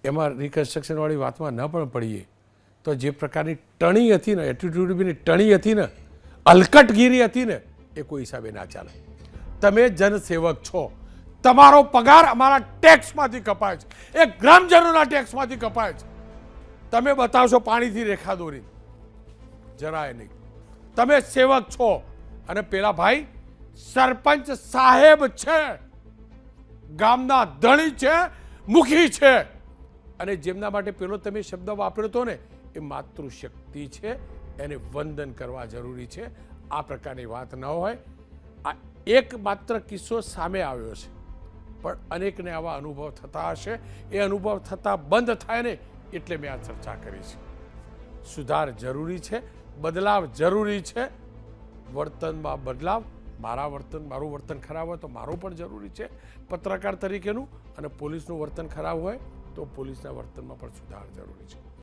એમાં રિકન્સ્ટ્રક્શનવાળી વાતમાં ન પણ પડીએ તો જે પ્રકારની ટણી હતી ને, એટીટ્યુડ બી ટણી હતી ને, હલકટગીરી હતી ને, એ કોઈ હિસાબે ના ચાલે. તમે જનસેવક છો, તમારો પગાર અમારા ટેક્સમાંથી કપાય છે, એ ગ્રામજનોના ટેક્સમાંથી કપાય છે. તમે બતાવશો પાણીથી રેખા દોરી? જરાય નહીં. તમે સેવક છો અને પેલા ભાઈ સરપંચ સાહેબ છે, ગામના ધણી છે, મુખી છે, અને જેમના માટે પેલો તમે શબ્દ વાપર્યો હતો ને, એ માતૃશક્તિ છે, એને વંદન કરવા જરૂરી છે. આ પ્રકારની વાત ન હોય. આ એક માત્ર કિસ્સો સામે આવ્યો છે, પણ અનેકને આવા અનુભવ થતા હશે. એ અનુભવ થતા બંધ થાય ને એટલે મેં આ ચર્ચા કરી છે. સુધાર જરૂરી છે, બદલાવ જરૂરી છે. વર્તનમાં બદલાવ, મારું વર્તન ખરાબ હોય તો મારું પણ જરૂરી છે પત્રકાર તરીકેનું, અને પોલીસનું વર્તન ખરાબ હોય તો પોલીસના વર્તનમાં પણ સુધાર જરૂરી છે.